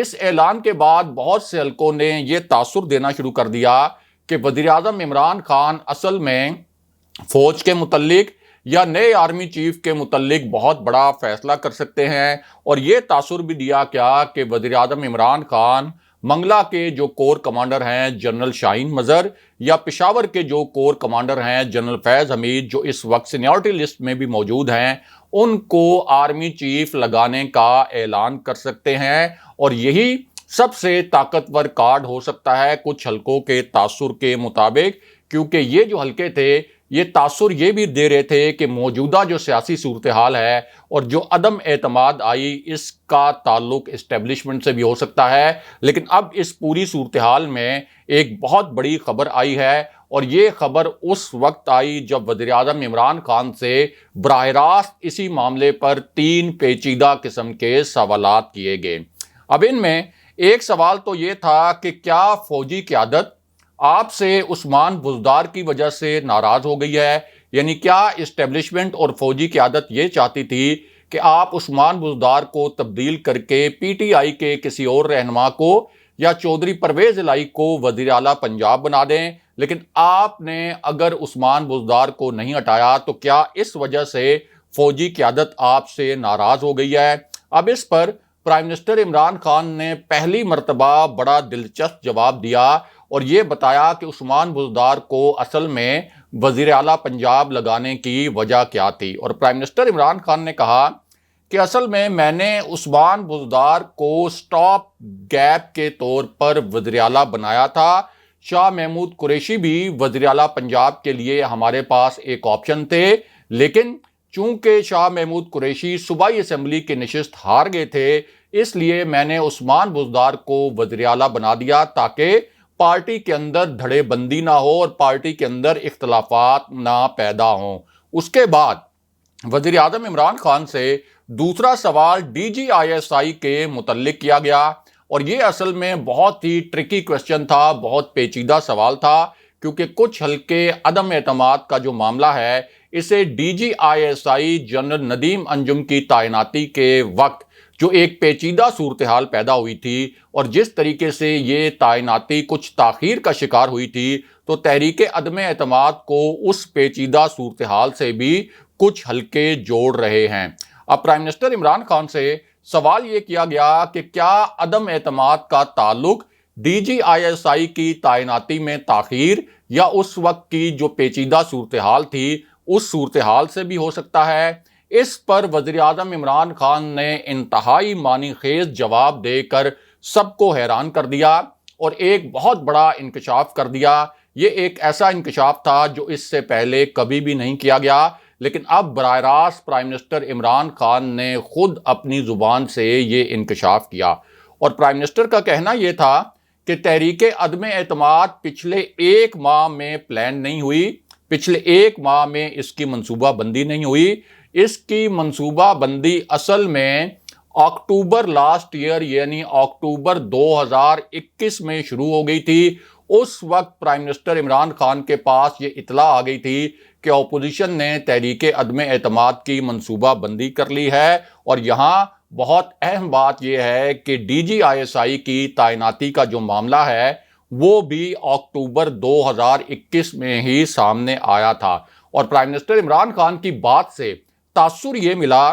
اس اعلان کے بعد بہت سے حلقوں نے یہ تاثر دینا شروع کر دیا کہ وزیراعظم عمران خان اصل میں فوج کے متعلق یا نئے آرمی چیف کے متعلق بہت بڑا فیصلہ کر سکتے ہیں، اور یہ تاثر بھی دیا کیا کہ وزیراعظم عمران خان منگلا کے جو کور کمانڈر ہیں جنرل شاہین مظہر یا پشاور کے جو کور کمانڈر ہیں جنرل فیض حمید، جو اس وقت سینیورٹی لسٹ میں بھی موجود ہیں، ان کو آرمی چیف لگانے کا اعلان کر سکتے ہیں، اور یہی سب سے طاقتور کارڈ ہو سکتا ہے کچھ حلقوں کے تاثر کے مطابق، کیونکہ یہ جو حلقے تھے یہ تاثر یہ بھی دے رہے تھے کہ موجودہ جو سیاسی صورتحال ہے اور جو عدم اعتماد آئی، اس کا تعلق اسٹیبلشمنٹ سے بھی ہو سکتا ہے، لیکن اب اس پوری صورتحال میں ایک بہت بڑی خبر آئی ہے، اور یہ خبر اس وقت آئی جب وزیراعظم عمران خان سے براہ راست اسی معاملے پر 3 پیچیدہ قسم کے سوالات کیے گئے۔ اب ان میں ایک سوال تو یہ تھا کہ کیا فوجی قیادت آپ سے عثمان بزدار کی وجہ سے ناراض ہو گئی ہے؟ یعنی کیا اسٹیبلشمنٹ اور فوجی قیادت یہ چاہتی تھی کہ آپ عثمان بزدار کو تبدیل کر کے پی ٹی آئی کے کسی اور رہنما کو یا چودھری پرویز الہی کو وزیر اعلیٰ پنجاب بنا دیں، لیکن آپ نے اگر عثمان بزدار کو نہیں ہٹایا تو کیا اس وجہ سے فوجی قیادت آپ سے ناراض ہو گئی ہے؟ اب اس پر پرائم منسٹر عمران خان نے پہلی مرتبہ بڑا دلچسپ جواب دیا اور یہ بتایا کہ عثمان بزدار کو اصل میں وزیر اعلیٰ پنجاب لگانے کی وجہ کیا تھی، اور پرائم منسٹر عمران خان نے کہا کہ اصل میں نے عثمان بزدار کو سٹاپ گیپ کے طور پر وزیر اعلیٰ بنایا تھا۔ شاہ محمود قریشی بھی وزیر اعلیٰ پنجاب کے لیے ہمارے پاس ایک آپشن تھے، لیکن چونکہ شاہ محمود قریشی صوبائی اسمبلی کی نشست ہار گئے تھے، اس لیے میں نے عثمان بزدار کو وزیر اعلیٰ بنا دیا تاکہ پارٹی کے اندر دھڑے بندی نہ ہو اور پارٹی کے اندر اختلافات نہ پیدا ہوں۔ اس کے بعد وزیر اعظم عمران خان سے دوسرا سوال ڈی جی آئی ایس آئی کے متعلق کیا گیا، اور یہ اصل میں بہت ہی ٹرکی کوسچن تھا، بہت پیچیدہ سوال تھا، کیونکہ کچھ حلقے عدم اعتماد کا جو معاملہ ہے اسے D G I S I general Nadeem Anjum کی تعیناتی کے وقت جو ایک پیچیدہ صورتحال پیدا ہوئی تھی اور جس طریقے سے یہ تعیناتی کچھ تاخیر کا شکار ہوئی تھی، تو تحریک عدم اعتماد کو اس پیچیدہ صورتحال سے بھی کچھ حلقے جوڑ رہے ہیں۔ اب پرائم منسٹر عمران خان سے سوال یہ کیا گیا کہ کیا عدم اعتماد کا تعلق ڈی جی آئی ایس آئی کی تعیناتی میں تاخیر یا اس وقت کی جو پیچیدہ صورتحال تھی اس صورتحال سے بھی ہو سکتا ہے؟ اس پر وزیر اعظم عمران خان نے انتہائی معنی خیز جواب دے کر سب کو حیران کر دیا اور ایک بہت بڑا انکشاف کر دیا۔ یہ ایک ایسا انکشاف تھا جو اس سے پہلے کبھی بھی نہیں کیا گیا، لیکن اب براہ راست پرائم منسٹر عمران خان نے خود اپنی زبان سے یہ انکشاف کیا، اور پرائم منسٹر کا کہنا یہ تھا کہ تحریک عدم اعتماد پچھلے 1 ماہ میں پلان نہیں ہوئی، پچھلے 1 ماہ میں اس کی منصوبہ بندی نہیں ہوئی، اس کی منصوبہ بندی اصل میں اکتوبر لاسٹ ایئر یعنی اکتوبر 2021 میں شروع ہو گئی تھی۔ اس وقت پرائم منسٹر عمران خان کے پاس یہ اطلاع آ گئی تھی کہ اپوزیشن نے تحریک عدم اعتماد کی منصوبہ بندی کر لی ہے، اور یہاں بہت اہم بات یہ ہے کہ ڈی جی آئی ایس آئی کی تعیناتی کا جو معاملہ ہے وہ بھی اکتوبر 2021 میں ہی سامنے آیا تھا، اور پرائم منسٹر عمران خان کی بات سے تاثر یہ ملا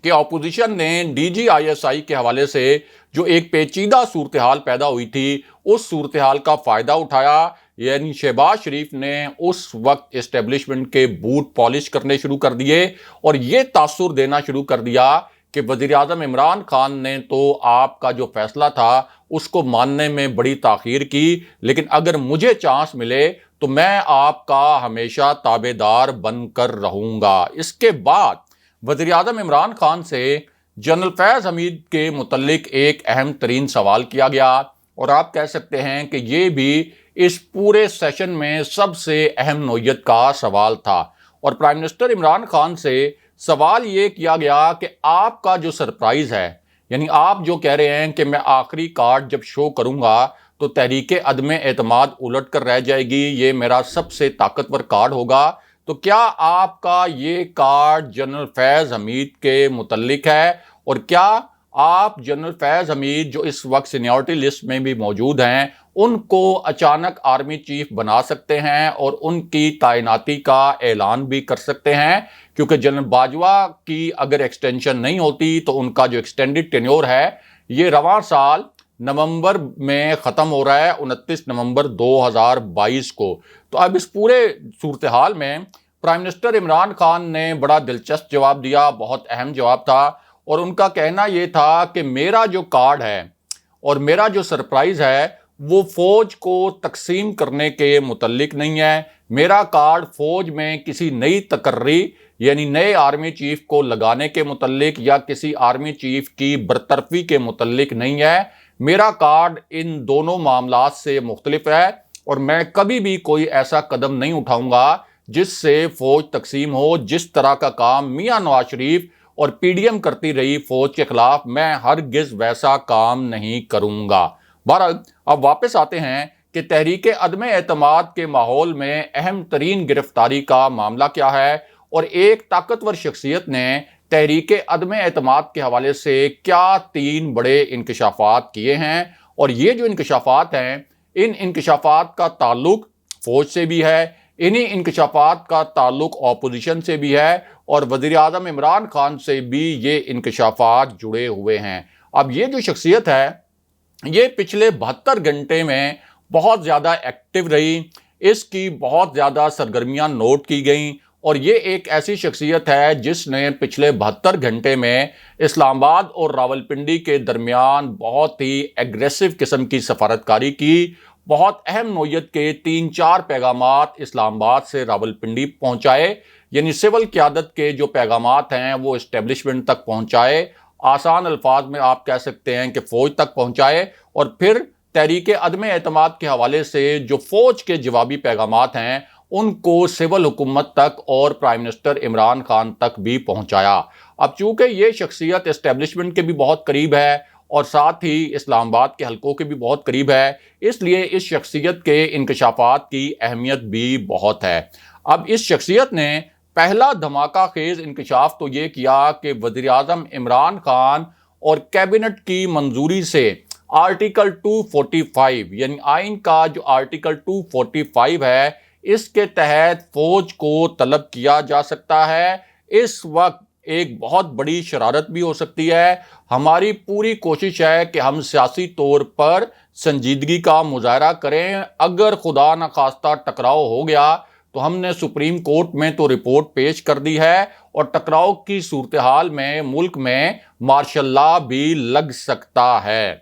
کہ اپوزیشن نے ڈی جی آئی ایس آئی کے حوالے سے جو ایک پیچیدہ صورتحال پیدا ہوئی تھی اس صورتحال کا فائدہ اٹھایا، یعنی شہباز شریف نے اس وقت اسٹیبلشمنٹ کے بوٹ پالش کرنے شروع کر دیے اور یہ تاثر دینا شروع کر دیا کہ وزیر اعظم عمران خان نے تو آپ کا جو فیصلہ تھا اس کو ماننے میں بڑی تاخیر کی، لیکن اگر مجھے چانس ملے تو میں آپ کا ہمیشہ تابع دار بن کر رہوں گا۔ اس کے بعد وزیر اعظم عمران خان سے جنرل فیض حمید کے متعلق ایک اہم ترین سوال کیا گیا، اور آپ کہہ سکتے ہیں کہ یہ بھی اس پورے سیشن میں سب سے اہم نوعیت کا سوال تھا، اور پرائم منسٹر عمران خان سے سوال یہ کیا گیا کہ آپ کا جو سرپرائز ہے، یعنی آپ جو کہہ رہے ہیں کہ میں آخری کارڈ جب شو کروں گا تو تحریک عدم اعتماد الٹ کر رہ جائے گی، یہ میرا سب سے طاقتور کارڈ ہوگا، تو کیا آپ کا یہ کارڈ جنرل فیض حمید کے متعلق ہے، اور کیا آپ جنرل فیض حمید جو اس وقت سینیورٹی لسٹ میں بھی موجود ہیں ان کو اچانک آرمی چیف بنا سکتے ہیں اور ان کی تعیناتی کا اعلان بھی کر سکتے ہیں، کیونکہ جنرل باجوہ کی اگر ایکسٹینشن نہیں ہوتی تو ان کا جو ایکسٹینڈڈ ٹینیور ہے یہ رواں سال نومبر میں ختم ہو رہا ہے، 29 نومبر 2022 کو۔ تو اب اس پورے صورتحال میں پرائم منسٹر عمران خان نے بڑا دلچسپ جواب دیا، بہت اہم جواب تھا، اور ان کا کہنا یہ تھا کہ میرا جو کارڈ ہے اور میرا جو سرپرائز ہے وہ فوج کو تقسیم کرنے کے متعلق نہیں ہے، میرا کارڈ فوج میں کسی نئی تقرری یعنی نئے آرمی چیف کو لگانے کے متعلق یا کسی آرمی چیف کی برطرفی کے متعلق نہیں ہے، میرا کارڈ ان دونوں معاملات سے مختلف ہے، اور میں کبھی بھی کوئی ایسا قدم نہیں اٹھاؤں گا جس سے فوج تقسیم ہو۔ جس طرح کا کام میاں نواز شریف اور پی ڈی ایم کرتی رہی فوج کے خلاف، میں ہرگز ویسا کام نہیں کروں گا۔ بہرحال اب واپس آتے ہیں کہ تحریک عدم اعتماد کے ماحول میں اہم ترین گرفتاری کا معاملہ کیا ہے، اور ایک طاقتور شخصیت نے تحریک عدم اعتماد کے حوالے سے کیا 3 بڑے انکشافات کیے ہیں، اور یہ جو انکشافات ہیں ان انکشافات کا تعلق فوج سے بھی ہے، انہی انکشافات کا تعلق اپوزیشن سے بھی ہے، اور وزیر اعظم عمران خان سے بھی یہ انکشافات جڑے ہوئے ہیں۔ اب یہ جو شخصیت ہے یہ پچھلے 72 گھنٹے میں بہت زیادہ ایکٹیو رہی، اس کی بہت زیادہ سرگرمیاں نوٹ کی گئیں، اور یہ ایک ایسی شخصیت ہے جس نے پچھلے 72 گھنٹے میں اسلام آباد اور راولپنڈی کے درمیان بہت ہی ایگریسو قسم کی سفارتکاری کی، بہت اہم نوعیت کے 3-4 پیغامات اسلام آباد سے راولپنڈی پہنچائے، یعنی سول قیادت کے جو پیغامات ہیں وہ اسٹیبلشمنٹ تک پہنچائے، آسان الفاظ میں آپ کہہ سکتے ہیں کہ فوج تک پہنچائے، اور پھر تحریک عدم اعتماد کے حوالے سے جو فوج کے جوابی پیغامات ہیں ان کو سول حکومت تک اور پرائم منسٹر عمران خان تک بھی پہنچایا۔ اب چونکہ یہ شخصیت اسٹیبلشمنٹ کے بھی بہت قریب ہے اور ساتھ ہی اسلام آباد کے حلقوں کے بھی بہت قریب ہے، اس لیے اس شخصیت کے انکشافات کی اہمیت بھی بہت ہے۔ اب اس شخصیت نے پہلا دھماکہ خیز انکشاف تو یہ کیا کہ وزیر اعظم عمران خان اور کیبنٹ کی منظوری سے آرٹیکل 245 یعنی آئین کا جو آرٹیکل 245 ہے اس کے تحت فوج کو طلب کیا جا سکتا ہے۔ اس وقت ایک بہت بڑی شرارت بھی ہو سکتی ہے۔ ہماری پوری کوشش ہے کہ ہم سیاسی طور پر سنجیدگی کا مظاہرہ کریں، اگر خدا نخواستہ ٹکراؤ ہو گیا تو ہم نے سپریم کورٹ میں تو رپورٹ پیش کر دی ہے، اور ٹکراؤ کی صورتحال میں ملک میں مارشل لا بھی لگ سکتا ہے۔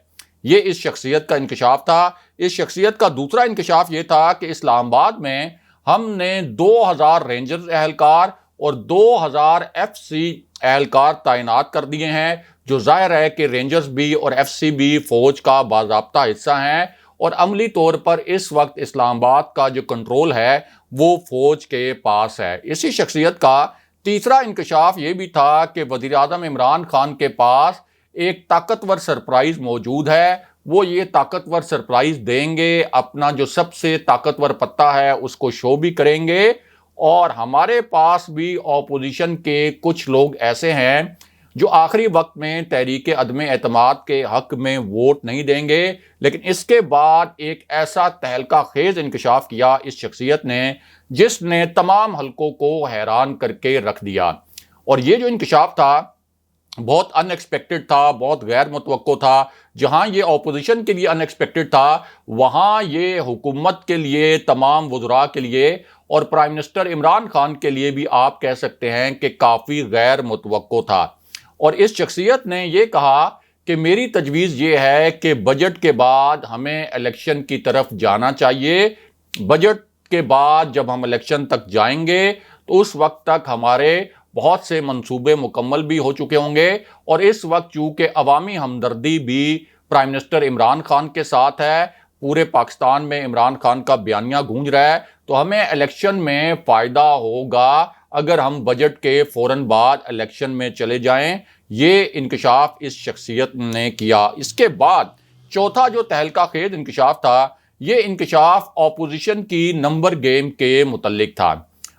یہ اس شخصیت کا انکشاف تھا۔ اس شخصیت کا دوسرا انکشاف یہ تھا کہ اسلام آباد میں ہم نے 2000 رینجر اہلکار اور 2000 ایف سی اہلکار تعینات کر دیے ہیں، جو ظاہر ہے کہ رینجرز بھی اور ایف سی بھی فوج کا باضابطہ حصہ ہیں، اور عملی طور پر اس وقت اسلام آباد کا جو کنٹرول ہے وہ فوج کے پاس ہے۔ اسی شخصیت کا تیسرا انکشاف یہ بھی تھا کہ وزیر اعظم عمران خان کے پاس ایک طاقتور سرپرائز موجود ہے، وہ یہ طاقتور سرپرائز دیں گے، اپنا جو سب سے طاقتور پتہ ہے اس کو شو بھی کریں گے، اور ہمارے پاس بھی اپوزیشن کے کچھ لوگ ایسے ہیں جو آخری وقت میں تحریک عدم اعتماد کے حق میں ووٹ نہیں دیں گے۔ لیکن اس کے بعد ایک ایسا تہلکہ خیز انکشاف کیا اس شخصیت نے جس نے تمام حلقوں کو حیران کر کے رکھ دیا، اور یہ جو انکشاف تھا بہت ان ایکسپیکٹڈ تھا، بہت غیر متوقع تھا۔ جہاں یہ اپوزیشن کے لیے ان ایکسپیکٹڈ تھا، وہاں یہ حکومت کے لیے، تمام وزراء کے لیے اور پرائم منسٹر عمران خان کے لیے بھی آپ کہہ سکتے ہیں کہ کافی غیر متوقع تھا۔ اور اس شخصیت نے یہ کہا کہ میری تجویز یہ ہے کہ بجٹ کے بعد ہمیں الیکشن کی طرف جانا چاہیے، بجٹ کے بعد جب ہم الیکشن تک جائیں گے تو اس وقت تک ہمارے بہت سے منصوبے مکمل بھی ہو چکے ہوں گے، اور اس وقت چونکہ عوامی ہمدردی بھی پرائم منسٹر عمران خان کے ساتھ ہے، پورے پاکستان میں عمران خان کا بیانیہ گونج رہا ہے، تو ہمیں الیکشن میں فائدہ ہوگا اگر ہم بجٹ کے فوراً بعد الیکشن میں چلے جائیں۔ یہ انکشاف اس شخصیت نے کیا۔ اس کے بعد چوتھا جو تہلکہ خیز انکشاف تھا، یہ انکشاف اپوزیشن کی نمبر گیم کے متعلق تھا۔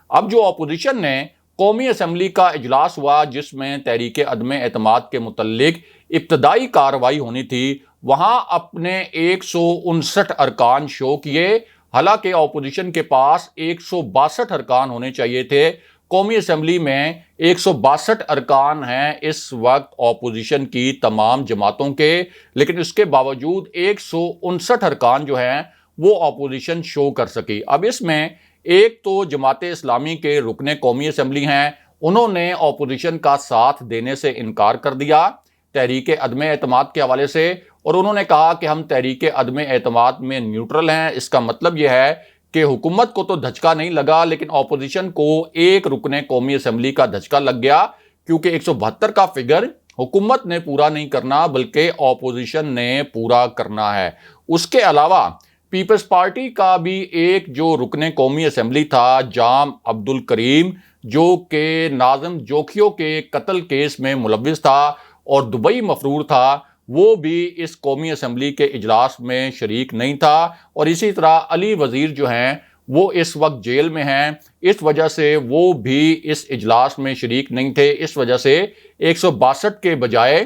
اب جو اپوزیشن نے قومی اسمبلی کا اجلاس ہوا جس میں تحریک عدم اعتماد کے متعلق ابتدائی کارروائی ہونی تھی وہاں اپنے 159 ارکان شو کیے، حالانکہ اپوزیشن کے پاس 162 ارکان ہونے چاہیے تھے۔ قومی اسمبلی میں 162 ارکان ہیں اس وقت اپوزیشن کی تمام جماعتوں کے، لیکن اس کے باوجود 159 ارکان جو ہیں وہ اپوزیشن شو کر سکی۔ اب اس میں ایک تو جماعت اسلامی کے رکن قومی اسمبلی ہیں، انہوں نے اپوزیشن کا ساتھ دینے سے انکار کر دیا تحریک عدم اعتماد کے حوالے سے، اور انہوں نے کہا کہ ہم تحریک عدم اعتماد میں نیوٹرل ہیں۔ اس کا مطلب یہ ہے کہ حکومت کو تو دھچکا نہیں لگا، لیکن اپوزیشن کو ایک رکن قومی اسمبلی کا دھچکا لگ گیا، کیونکہ 172 کا فگر حکومت نے پورا نہیں کرنا بلکہ اپوزیشن نے پورا کرنا ہے۔ اس کے علاوہ پیپلز پارٹی کا بھی ایک جو رکن قومی اسمبلی تھا جام عبد الکریم، جو کہ ناظم جوکھیوں کے قتل کیس میں ملوث تھا اور دبئی مفرور تھا، وہ بھی اس قومی اسمبلی کے اجلاس میں شریک نہیں تھا، اور اسی طرح علی وزیر جو ہیں وہ اس وقت جیل میں ہیں، اس وجہ سے وہ بھی اس اجلاس میں شریک نہیں تھے۔ اس وجہ سے 162 کے بجائے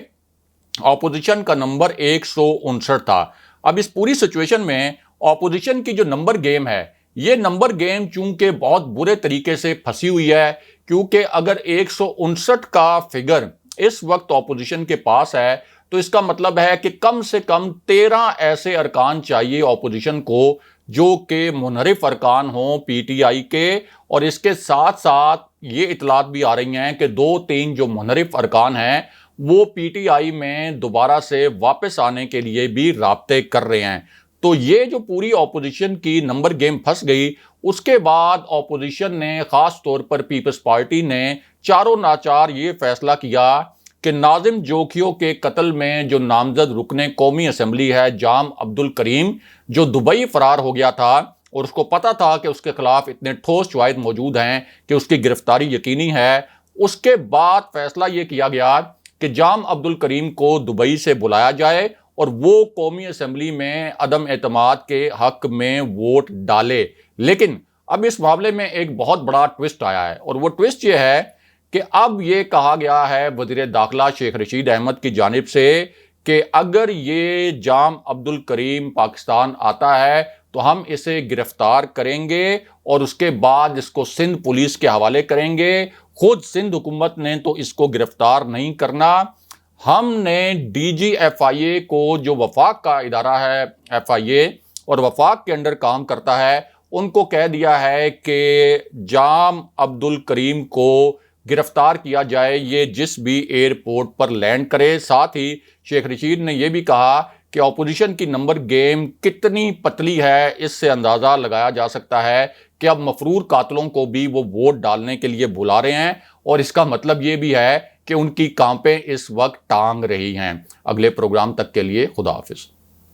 اپوزیشن کا نمبر 159 تھا۔ اب اس پوری سچویشن میں اپوزیشن کی جو نمبر گیم ہے، یہ نمبر گیم چونکہ بہت برے طریقے سے پھنسی ہوئی ہے، کیونکہ اگر 159 کا فگر اس وقت اپوزیشن کے پاس ہے تو اس کا مطلب ہے کہ کم سے کم 13 ایسے ارکان چاہیے اپوزیشن کو جو کہ منحرف ارکان ہوں پی ٹی آئی کے، اور اس کے ساتھ ساتھ یہ اطلاعات بھی آ رہی ہیں کہ 2-3 جو منحرف ارکان ہیں وہ پی ٹی آئی میں دوبارہ سے واپس آنے کے لیے بھی رابطے کر رہے ہیں۔ تو یہ جو پوری اپوزیشن کی نمبر گیم پھنس گئی، اس کے بعد اپوزیشن نے خاص طور پر پیپلز پارٹی نے چاروں ناچار یہ فیصلہ کیا کہ ناظم جوکھیوں کے قتل میں جو نامزد رکن قومی اسمبلی ہے جام عبد الکریم، جو دبئی فرار ہو گیا تھا اور اس کو پتا تھا کہ اس کے خلاف اتنے ٹھوس شواہد موجود ہیں کہ اس کی گرفتاری یقینی ہے، اس کے بعد فیصلہ یہ کیا گیا کہ جام عبد الکریم کو دبئی سے بلایا جائے اور وہ قومی اسمبلی میں عدم اعتماد کے حق میں ووٹ ڈالے۔ لیکن اب اس معاملے میں ایک بہت بڑا ٹوسٹ آیا ہے، اور وہ ٹوسٹ یہ ہے کہ اب یہ کہا گیا ہے وزیر داخلہ شیخ رشید احمد کی جانب سے کہ اگر یہ جام عبد الکریم پاکستان آتا ہے تو ہم اسے گرفتار کریں گے اور اس کے بعد اس کو سندھ پولیس کے حوالے کریں گے۔ خود سندھ حکومت نے تو اس کو گرفتار نہیں کرنا، ہم نے ڈی جی ایف آئی اے کو، جو وفاق کا ادارہ ہے ایف آئی اے اور وفاق کے انڈر کام کرتا ہے، ان کو کہہ دیا ہے کہ جام عبد الکریم کو گرفتار کیا جائے، یہ جس بھی ایئرپورٹ پر لینڈ کرے۔ ساتھ ہی شیخ رشید نے یہ بھی کہا کہ اپوزیشن کی نمبر گیم کتنی پتلی ہے، اس سے اندازہ لگایا جا سکتا ہے کہ اب مفرور قاتلوں کو بھی وہ ووٹ ڈالنے کے لیے بلا رہے ہیں، اور اس کا مطلب یہ بھی ہے کہ ان کی کانپیں اس وقت ٹانگ رہی ہیں۔ اگلے پروگرام تک کے لیے خدا حافظ۔